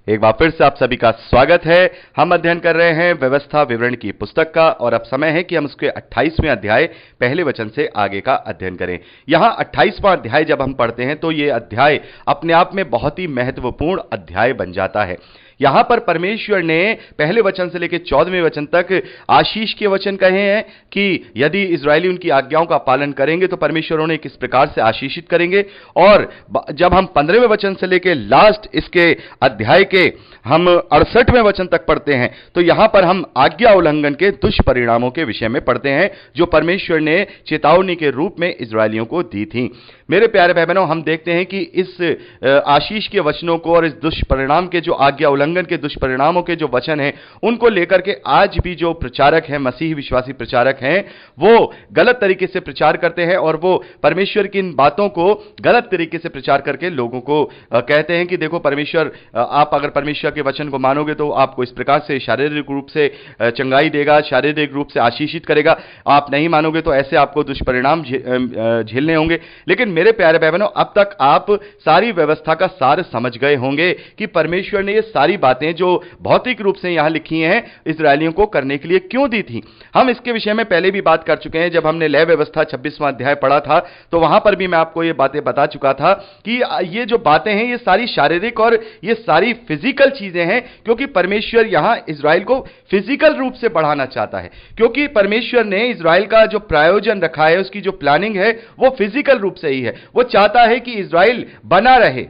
एक बार फिर से आप सभी का स्वागत है। हम अध्ययन कर रहे हैं व्यवस्था विवरण की पुस्तक का और अब समय है कि हम उसके 28वें अध्याय पहले वचन से आगे का अध्ययन करें। यहां 28वां अध्याय जब हम पढ़ते हैं तो यह अध्याय अपने आप में बहुत ही महत्वपूर्ण अध्याय बन जाता है। यहां पर परमेश्वर ने पहले वचन से लेकर 14वें वचन तक आशीष के वचन कहे हैं कि यदि इजरायली उनकी आज्ञाओं का पालन करेंगे तो परमेश्वर उन्हें किस प्रकार से आशीषित करेंगे। और जब हम 15वें वचन से लेकर लास्ट इसके अध्याय के हम 68वें वचन तक पढ़ते हैं तो यहां पर हम आज्ञा उल्लंघन के दुष्परिणामों के विषय में पढ़ते हैं जो परमेश्वर ने चेतावनी के रूप में इजरायलियों को दी थी। मेरे प्यारे भाई बहनों, हम देखते हैं कि इस आशीष के वचनों को और इस दुष्परिणाम के जो आज्ञा उल्लंघन के दुष्परिणामों के जो वचन हैं उनको लेकर के आज भी जो प्रचारक हैं, मसीही विश्वासी प्रचारक हैं, वो गलत तरीके से प्रचार करते हैं और वो परमेश्वर की इन बातों को गलत तरीके से प्रचार करके लोगों को कहते हैं कि देखो परमेश्वर, आप अगर परमेश्वर के वचन को मानोगे तो आपको इस प्रकार से शारीरिक रूप से चंगाई देगा, शारीरिक रूप से आशीषित करेगा, आप नहीं मानोगे तो ऐसे आपको दुष्परिणाम झेलने होंगे। लेकिन मेरे प्यारे भाई बहनों, अब तक आप सारी व्यवस्था का सार समझ गए होंगे कि परमेश्वर ने ये सारी बातें जो भौतिक रूप से यहां लिखी हैं इजरायलियों को करने के लिए क्यों दी थी। हम इसके विषय में पहले भी बात कर चुके हैं। जब हमने लय व्यवस्था 26वां अध्याय पढ़ा था तो वहां पर भी मैं आपको ये बातें बता चुका था कि ये जो बातें हैं ये सारी शारीरिक और ये सारी फिजिकल चीजें हैं, क्योंकि परमेश्वर यहां इजराइल को फिजिकल रूप से बढ़ाना चाहता है। क्योंकि परमेश्वर ने इजराइल का जो प्रायोजन रखा है, उसकी जो प्लानिंग है वो फिजिकल रूप से ही है। वो चाहता है कि इजराइल बना रहे,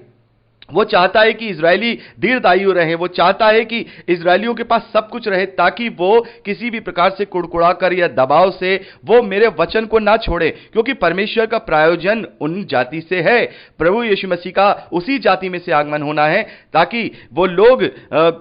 वो चाहता है कि इजरायली दीर्घायु रहे, वो चाहता है कि इजरायलियों के पास सब कुछ रहे ताकि वो किसी भी प्रकार से कुड़कुड़ाकर या दबाव से वो मेरे वचन को ना छोड़े। क्योंकि परमेश्वर का प्रायोजन उन जाति से है, प्रभु यीशु मसीह का उसी जाति में से आगमन होना है ताकि वो लोग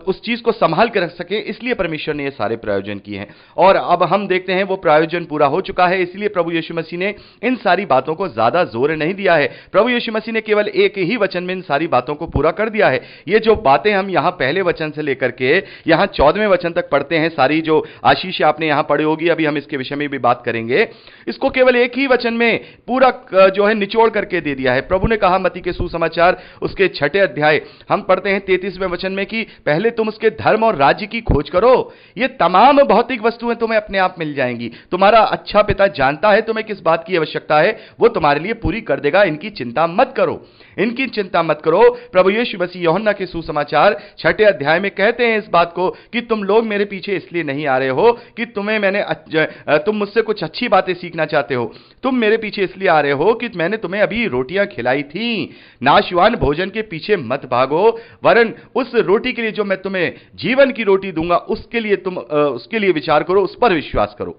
उस चीज को संभाल कर रख सके। इसलिए परमेश्वर ने ये सारे प्रायोजन किए हैं और अब हम देखते हैं वो प्रायोजन पूरा हो चुका है। इसलिए प्रभु यीशु मसीह ने इन सारी बातों को ज्यादा जोर नहीं दिया है। प्रभु यीशु मसीह ने केवल एक ही वचन में इन सारी बातों को पूरा कर दिया है। ये जो बातें हम यहां पहले वचन से लेकर के यहां 14वें वचन तक पढ़ते हैं, सारी जो आशीष आपने यहां पढ़ी होगी, अभी हम इसके विषय में भी बात करेंगे, इसको केवल एक ही वचन में पूरा जो है निचोड़ करके दे दिया है। प्रभु ने कहा मत्ती के सुसमाचार उसके 6ठे अध्याय हम पढ़ते हैं 33वें वचन में कि पहले तुम उसके धर्म और राज्य की खोज करो, ये तमाम भौतिक वस्तुएं तुम्हें अपने आप मिल जाएंगी। तुम्हारा अच्छा पिता जानता है तुम्हें किस बात की आवश्यकता है, वो तुम्हारे लिए पूरी कर देगा। इनकी चिंता मत करो, इनकी चिंता मत करो। प्रभु यीशु मसीह यूहन्ना के सुसमाचार 6ठे अध्याय में कहते हैं इस बात को कि तुम लोग मेरे पीछे इसलिए नहीं आ रहे हो कि तुम मुझसे कुछ अच्छी बातें सीखना चाहते हो, तुम मेरे पीछे इसलिए आ रहे हो कि मैंने तुम्हें अभी रोटियां खिलाई थी। नाशवान भोजन के पीछे मत भागो, वरन उस रोटी के लिए जो मैं तुम्हें जीवन की रोटी दूंगा उसके लिए विचार करो, उस पर विश्वास करो।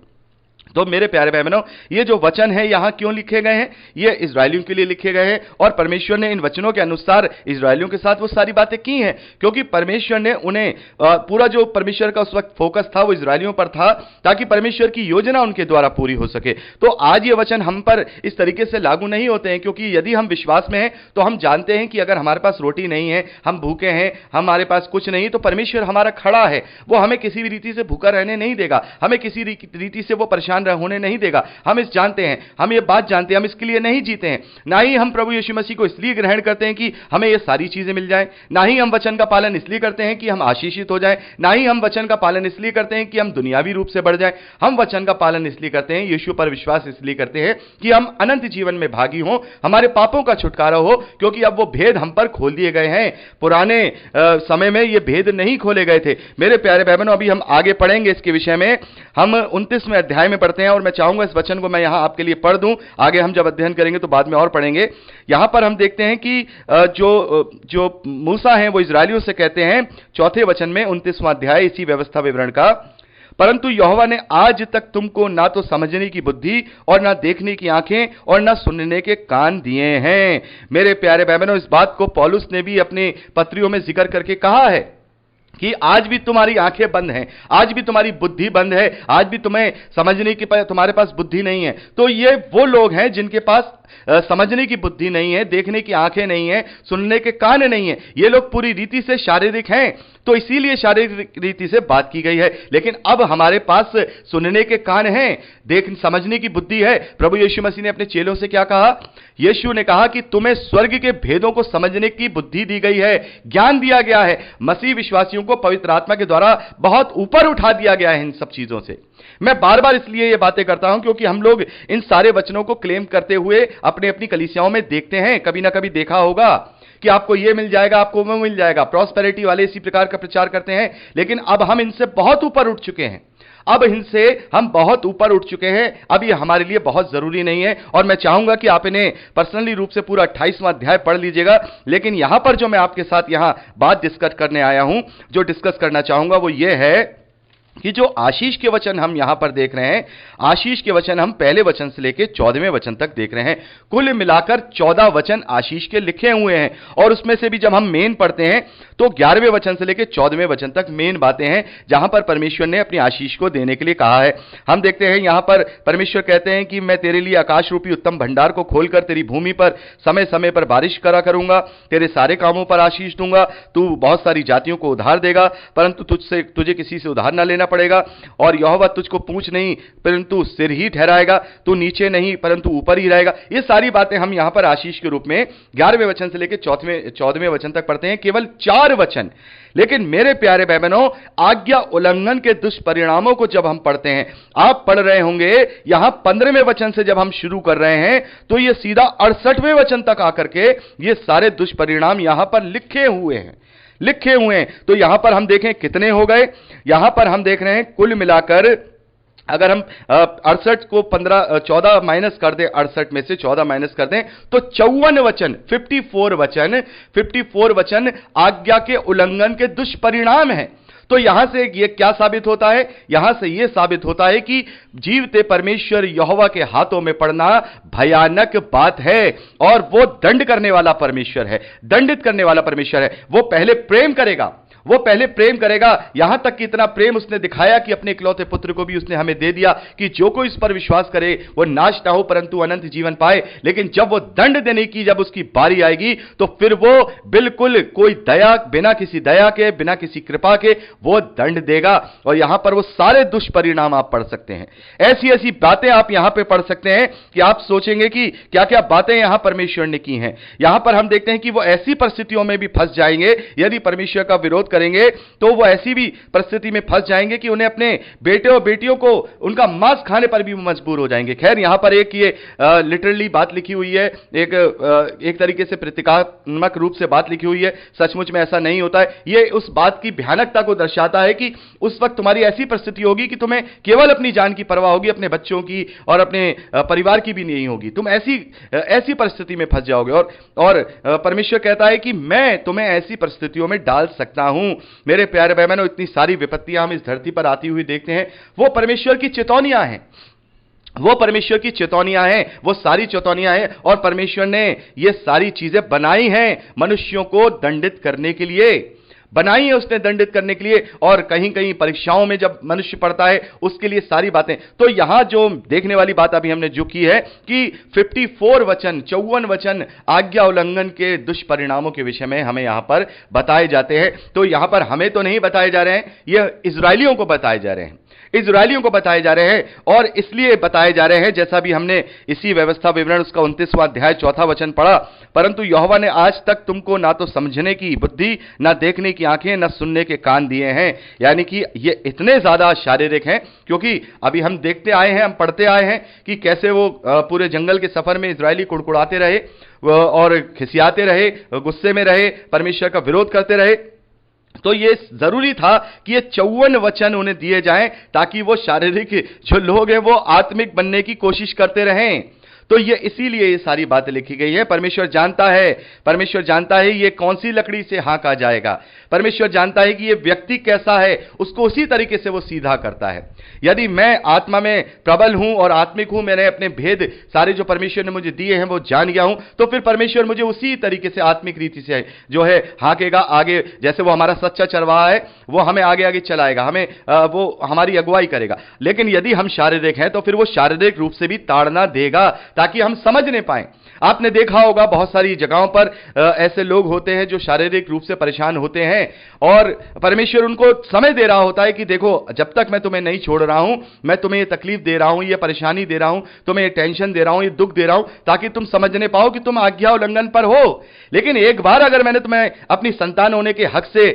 तो मेरे प्यारे भाई बहनों, ये जो वचन है यहां क्यों लिखे गए हैं? ये इजरायलियों के लिए लिखे गए हैं और परमेश्वर ने इन वचनों के अनुसार इजरायलियों के साथ वो सारी बातें की हैं, क्योंकि परमेश्वर ने उन्हें पूरा जो परमेश्वर का उस वक्त फोकस था वो इजरायलियों पर था ताकि परमेश्वर की योजना उनके द्वारा पूरी हो सके। तो आज ये वचन हम पर इस तरीके से लागू नहीं होते हैं, क्योंकि यदि हम विश्वास में हैं तो हम जानते हैं कि अगर हमारे पास रोटी नहीं है, हम भूखे हैं, हमारे पास कुछ नहीं, तो परमेश्वर हमारा खड़ा है, वो हमें किसी भी रीति से भूखा रहने नहीं देगा, हमें किसी रीति से वो परेशान होने नहीं देगा। हम इस जानते हैं, हम ये बात जानते हैं, हम इसके लिए नहीं जीते हैं। ना ही हम प्रभु यीशु मसीह को इसलिए ग्रहण करते हैं कि हमें ये सारी चीजें मिल जाएं, ना ही हम वचन का पालन इसलिए करते हैं कि हम आशीषित हो जाएं, ना ही हम वचन का पालन इसलिए करते हैं कि हम दुनियावी रूप से बढ़ जाएं। हम वचन का पालन इसलिए करते हैं, यीशु पर विश्वास इसलिए करते हैं कि हम अनंत जीवन में भागी हों, हमारे पापों का छुटकारा हो, क्योंकि अब वो भेद हम पर खोल दिए गए हैं। पुराने समय में ये भेद नहीं खोले गए थे। मेरे प्यारे भाई बहनों, अभी हम आगे पढ़ेंगे इसके विषय में। हम 29वें अध्याय में पढ़ते हैं और मैं चाहूंगा इस वचन को मैं यहां आपके लिए पढ़ दूं। आगे हम जब अध्ययन करेंगे तो बाद में और पढ़ेंगे। यहां पर हम देखते हैं कि जो मूसा हैं वो इजरायलियों से कहते हैं 4थे वचन में 29वां अध्याय इसी व्यवस्था विवरण का, परंतु यहोवा ने आज तक तुमको ना तो समझने की बुद्धि और ना देखने की आंखें और ना सुनने के कान दिए हैं। मेरे प्यारे भाई बहनों, इस बात को पौलुस ने भी अपने पत्रियों में जिक्र करके कहा है कि आज भी तुम्हारी आंखें बंद हैं, आज भी तुम्हारी बुद्धि बंद है, आज भी तुम्हें समझने की तुम्हारे पास बुद्धि नहीं है। तो ये वो लोग हैं जिनके पास समझने की बुद्धि नहीं है, देखने की आंखें नहीं है, सुनने के कान नहीं है, ये लोग पूरी रीति से शारीरिक हैं, तो इसीलिए शारीरिक रीति से बात की गई है। लेकिन अब हमारे पास सुनने के कान हैं, देख समझने की बुद्धि है। प्रभु यीशु मसीह ने अपने चेलों से क्या कहा? यीशु ने कहा कि तुम्हें स्वर्ग के भेदों को समझने की बुद्धि दी गई है, ज्ञान दिया गया है। मसीह विश्वासियों को पवित्र आत्मा के द्वारा बहुत ऊपर उठा दिया गया है इन सब चीजों से। मैं बार बार इसलिए ये बातें करता हूं क्योंकि हम लोग इन सारे वचनों को क्लेम करते हुए अपने अपनी कलीसियाओं में देखते हैं। कभी ना कभी देखा होगा कि आपको ये मिल जाएगा, आपको वो मिल जाएगा। प्रॉस्पेरिटी वाले इसी प्रकार का प्रचार करते हैं, लेकिन अब हम इनसे बहुत ऊपर उठ चुके हैं। अब इनसे हम बहुत ऊपर उठ चुके हैं। अब ये हमारे लिए बहुत जरूरी नहीं है, और मैं चाहूंगा कि आप इन्हें पर्सनली रूप से पूरा 28वां अध्याय पढ़ लीजिएगा। लेकिन यहां पर जो मैं आपके साथ यहां बात डिस्कस करने आया हूं, जो डिस्कस करना चाहूंगा वो ये है कि जो आशीष के वचन हम यहां पर देख रहे हैं, आशीष के वचन हम पहले वचन से लेकर 14वें वचन तक देख रहे हैं। कुल मिलाकर 14 वचन आशीष के लिखे हुए हैं, और उसमें से भी जब हम मेन पढ़ते हैं तो 11वें वचन से लेकर 14वें वचन तक मेन बातें हैं जहां पर परमेश्वर ने अपनी आशीष को देने के लिए कहा है। हम देखते हैं यहां पर परमेश्वर कहते हैं कि मैं तेरे लिए आकाश रूपी उत्तम भंडार को खोलकर तेरी भूमि पर समय समय पर बारिश करा करूंगा, तेरे सारे कामों पर आशीष दूंगा, तू बहुत सारी जातियों को उधार देगा, परंतु तुझे किसी से उधार ना लेना पड़ेगा, और यहोवा तुझको पूंछ नहीं परंतु सिर ही ठहराएगा, तू नीचे नहीं परंतु ऊपर ही रहेगा। ये सारी बातें हम यहां पर आशीष के रूप में 11वें वचन से लेकर 14वें वचन तक पढ़ते हैं, केवल 4 वचन। लेकिन मेरे प्यारे भाई बहनों, आज्ञा उल्लंघन के दुष्परिणामों को जब हम पढ़ते हैं, आप पढ़ रहे होंगे यहां 15वें वचन से जब हम शुरू कर रहे हैं तो ये सीधा 68वें वचन तक आकर के ये सारे दुष्परिणाम यहां पर लिखे हुए हैं। तो यहां पर हम देखें कितने हो गए। यहां पर हम देख रहे हैं कुल मिलाकर, अगर हम 68 को 14 माइनस कर दें, 68 में से 14 माइनस कर दें तो 54 वचन, 54 वचन आज्ञा के उल्लंघन के दुष्परिणाम हैं। तो यहां से ये क्या साबित होता है? यहां से ये साबित होता है कि जीवते परमेश्वर यहोवा के हाथों में पड़ना भयानक बात है, और वो दंड करने वाला परमेश्वर है, दंडित करने वाला परमेश्वर है। वो पहले प्रेम करेगा, यहां तक कि इतना प्रेम उसने दिखाया कि अपने इकलौते पुत्र को भी उसने हमें दे दिया कि जो कोई इस पर विश्वास करे वो नाश ना हो परंतु अनंत जीवन पाए। लेकिन जब वो दंड देने की जब उसकी बारी आएगी तो फिर वो बिल्कुल कोई दया, बिना किसी दया के, बिना किसी कृपा के वो दंड देगा। और यहां पर वो सारे दुष्परिणाम आप पढ़ सकते हैं, ऐसी ऐसी बातें आप यहां पर पढ़ सकते हैं कि आप सोचेंगे कि क्या क्या बातें यहां परमेश्वर ने की हैं। यहां पर हम देखते हैं कि वो ऐसी परिस्थितियों में भी फंस जाएंगे, यदि परमेश्वर का विरोध करेंगे तो वो ऐसी भी परिस्थिति में फंस जाएंगे कि उन्हें अपने बेटे और बेटियों को उनका मांस खाने पर भी मजबूर हो जाएंगे। खैर यहां पर एक ये लिटरली बात लिखी हुई है, एक तरीके से प्रतीकात्मक रूप से बात लिखी हुई है, सचमुच में ऐसा नहीं होता है। ये उस बात की भयानकता को दर्शाता है कि उस वक्त तुम्हारी ऐसी परिस्थिति होगी कि तुम्हें केवल अपनी जान की परवाह होगी, अपने बच्चों की और अपने परिवार की भी नहीं होगी। तुम ऐसी परिस्थिति में फंस जाओगे, और परमेश्वर कहता है कि मैं तुम्हें ऐसी परिस्थितियों में डाल सकता हूं। मेरे प्यारे भाई बहनों, इतनी सारी विपत्तियां हम इस धरती पर आती हुई देखते हैं, वो परमेश्वर की चेतावनियां हैं, वो सारी चेतावनियां हैं, और परमेश्वर ने ये सारी चीजें बनाई हैं मनुष्यों को दंडित करने के लिए, बनाई है उसने दंडित करने के लिए। और कहीं कहीं परीक्षाओं में जब मनुष्य पड़ता है उसके लिए सारी बातें। तो यहां जो देखने वाली बात अभी हमने जो की है कि 54 वचन आज्ञा उल्लंघन के दुष्परिणामों के विषय में हमें यहां पर बताए जाते हैं। तो यहां पर हमें तो नहीं बताए जा रहे हैं, यह इजरायलियों को बताए जा रहे हैं, और इसलिए बताए जा रहे हैं जैसा भी हमने इसी व्यवस्था विवरण उसका 29वां अध्याय 4था वचन पढ़ा, परंतु यहोवा ने आज तक तुमको ना तो समझने की बुद्धि, ना देखने की आंखें, ना सुनने के कान दिए हैं। यानी कि ये इतने ज्यादा शारीरिक हैं, क्योंकि अभी हम देखते आए हैं, हम पढ़ते आए हैं कि कैसे वो पूरे जंगल के सफर में इजरायली कुड़कुड़ाते रहे और खिसियाते रहे, गुस्से में रहे, परमेश्वर का विरोध करते रहे। तो ये जरूरी था कि ये 54 वचन उन्हें दिए जाएं ताकि वो शारीरिक जो लोग हैं वो आत्मिक बनने की कोशिश करते रहें। तो ये इसीलिए ये सारी बातें लिखी गई है। परमेश्वर जानता है ये कौन सी लकड़ी से हाँका जाएगा। परमेश्वर जानता है कि ये व्यक्ति कैसा है, उसको उसी तरीके से वो सीधा करता है। यदि मैं आत्मा में प्रबल हूं और आत्मिक हूं, मैंने अपने भेद सारे जो परमेश्वर ने मुझे दिए हैं वो जान गया हूं, तो फिर परमेश्वर मुझे उसी तरीके से आत्मिक रीति से जो है हाँकेगा आगे। जैसे वो हमारा सच्चा चरवाहा है, वो हमें आगे आगे चलाएगा, हमें वो हमारी अगुवाई करेगा। लेकिन यदि हम शारीरिक हैं तो फिर वो शारीरिक रूप से भी ताड़ना देगा। ताकि हम समझने पाएं। आपने देखा होगा बहुत सारी जगहों पर ऐसे लोग होते हैं जो शारीरिक रूप से परेशान होते हैं और परमेश्वर उनको समय दे रहा होता है कि देखो, जब तक मैं तुम्हें नहीं छोड़ रहा हूं, मैं तुम्हें ये तकलीफ दे रहा हूं, ये परेशानी दे रहा हूं, तुम्हें ये टेंशन दे रहा हूं, ये दुख दे रहा हूं, ताकि तुम समझने पाओ कि तुम आज्ञा उल्लंघन पर हो। लेकिन एक बार अगर मैंने तुम्हें अपनी संतान होने के हक से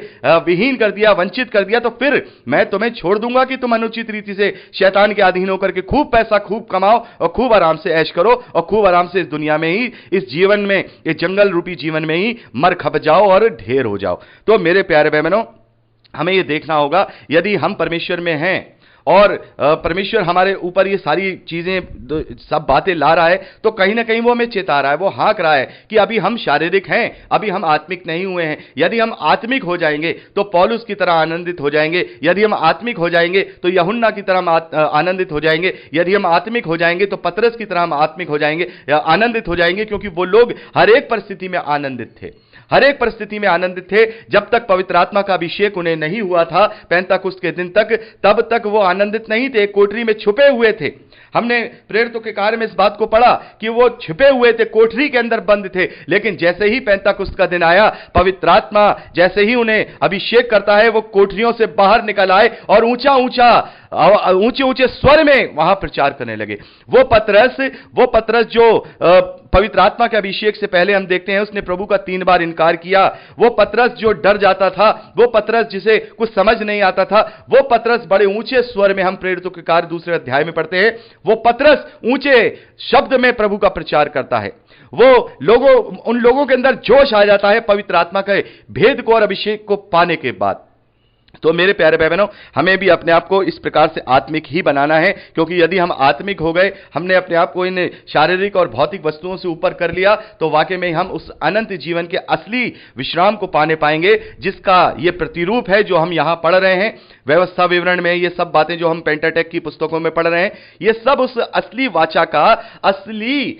विहीन कर दिया, वंचित कर दिया, तो फिर मैं तुम्हें छोड़ दूंगा कि तुम अनुचित रीति से शैतान के अधीन होकर के खूब पैसा खूब कमाओ और खूब आराम से ऐश करो और खूब आराम से इस दुनिया में ही, इस जीवन में, इस जंगल रूपी जीवन में ही मर खप जाओ और ढेर हो जाओ। तो मेरे प्यारे बहनों, हमें यह देखना होगा, यदि हम परमेश्वर में हैं और परमेश्वर हमारे ऊपर ये सारी चीजें, सब बातें ला रहा है, तो कहीं ना कहीं वो हमें चेता रहा है, वो हाँक रहा है कि अभी हम शारीरिक हैं, अभी हम आत्मिक नहीं हुए हैं। यदि हम आत्मिक हो जाएंगे तो पौलुस की तरह आनंदित हो जाएंगे, यदि हम आत्मिक हो जाएंगे तो यूहन्ना की तरह हम आनंदित हो जाएंगे, यदि हम आत्मिक हो जाएंगे तो पतरस की तरह हम आत्मिक हो जाएंगे, आनंदित हो जाएंगे, क्योंकि वो लोग हर एक परिस्थिति में आनंदित थे, हर एक परिस्थिति में आनंदित थे। जब तक पवित्र आत्मा का अभिषेक उन्हें नहीं हुआ था पेंताकुस्त के दिन तक, तब तक वो आनंदित नहीं थे, कोठरी में छुपे हुए थे। हमने प्रेरितों के कार्य में इस बात को पढ़ा कि वो छुपे हुए थे, कोठरी के अंदर बंद थे। लेकिन जैसे ही पेंताकुस्त का दिन आया, पवित्र आत्मा जैसे ही उन्हें अभिषेक करता है, वो कोठरियों से बाहर निकल आए और ऊंचे ऊंचे स्वर में वहां प्रचार करने लगे। वो पतरस जो पवित्र आत्मा के अभिषेक से पहले हम देखते हैं उसने प्रभु का 3 बार इनकार किया, वो पतरस जो डर जाता था, वो पतरस जिसे कुछ समझ नहीं आता था, वो पतरस बड़े ऊंचे स्वर में, हम प्रेरितों के कार्य 2 अध्याय में पढ़ते हैं, वो पतरस ऊंचे शब्द में प्रभु का प्रचार करता है। उन लोगों के अंदर जोश आ जाता है पवित्र आत्मा के भेद को और अभिषेक को पाने के बाद। तो मेरे प्यारे भाई बहनों, हमें भी अपने आप को इस प्रकार से आत्मिक ही बनाना है, क्योंकि यदि हम आत्मिक हो गए, हमने अपने आप को इन शारीरिक और भौतिक वस्तुओं से ऊपर कर लिया, तो वाकई में हम उस अनंत जीवन के असली विश्राम को पाने पाएंगे, जिसका ये प्रतिरूप है जो हम यहां पढ़ रहे हैं व्यवस्था विवरण में। ये सब बातें जो हम पेंटाटेक की पुस्तकों में पढ़ रहे हैं, ये सब उस असली वाचा का, असली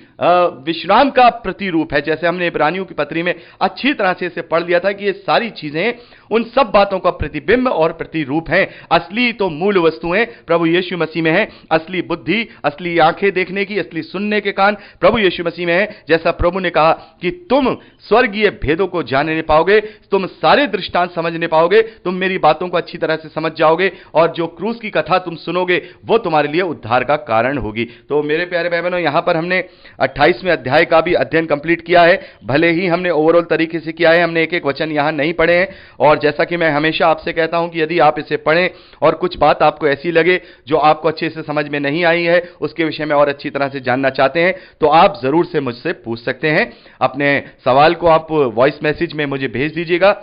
विश्राम का प्रतिरूप है। जैसे हमने इब्रानियों की पत्री में अच्छी तरह से इसे पढ़ लिया था कि ये सारी चीजें उन सब बातों का प्रतिबिंब और प्रतिरूप हैं। असली तो मूल वस्तुएं प्रभु यीशु मसीह में है। असली बुद्धि, असली आंखें देखने की, असली सुनने के कान प्रभु यीशु मसीह में है। जैसा प्रभु ने कहा कि तुम स्वर्गीय भेदों को जानने पाओगे, तुम सारे दृष्टांत समझने पाओगे, तुम मेरी बातों को अच्छी तरह से समझ जाओगे, और जो क्रूस की कथा तुम सुनोगे वो तुम्हारे लिए उद्धार का कारण होगी। तो मेरे प्यारे भाई बहनों, यहां पर हमने 28वें अध्याय का भी अध्ययन कंप्लीट किया है। भले ही हमने ओवरऑल तरीके से किया है, हमने एक एक वचन यहां नहीं पढ़े हैं। और जैसा कि मैं हमेशा आपसे कहता हूं कि यदि आप इसे पढ़ें और कुछ बात आपको ऐसी लगे जो आपको अच्छे से समझ में नहीं आई है, उसके विषय में और अच्छी तरह से जानना चाहते हैं, तो आप जरूर से मुझसे पूछ सकते हैं। अपने सवाल को आप वॉइस मैसेज में मुझे भेज दीजिएगा,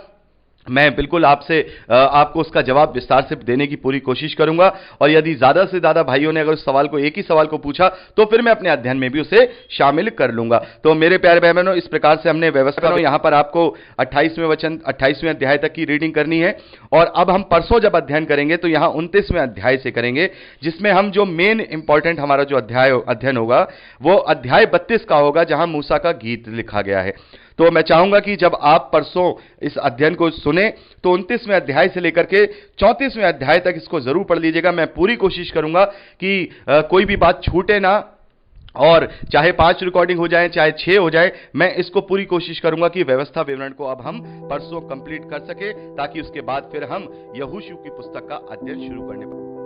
मैं बिल्कुल आपको उसका जवाब विस्तार से देने की पूरी कोशिश करूंगा। और यदि ज्यादा से ज्यादा भाइयों ने अगर उस सवाल को, एक ही सवाल को पूछा, तो फिर मैं अपने अध्ययन में भी उसे शामिल कर लूंगा। तो मेरे प्यारे भाई बहनों, इस प्रकार से हमने व्यवस्था, यहां पर आपको 28वें अध्याय तक की रीडिंग करनी है। और अब हम परसों जब अध्ययन करेंगे तो यहां 29वें अध्याय से करेंगे, जिसमें हम जो मेन इंपॉर्टेंट हमारा जो अध्ययन होगा वो अध्याय 32 का होगा, जहां मूसा का गीत लिखा गया है। तो मैं चाहूंगा कि जब आप परसों इस अध्ययन को सुने तो 29वें अध्याय से लेकर के 34वें अध्याय तक इसको जरूर पढ़ लीजिएगा। मैं पूरी कोशिश करूंगा कि कोई भी बात छूटे ना, और चाहे 5 रिकॉर्डिंग हो जाए चाहे 6 हो जाए, मैं इसको पूरी कोशिश करूंगा कि व्यवस्था विवरण को अब हम परसों कंप्लीट कर सके, ताकि उसके बाद फिर हम यहोशू की पुस्तक का अध्ययन शुरू करने पाए।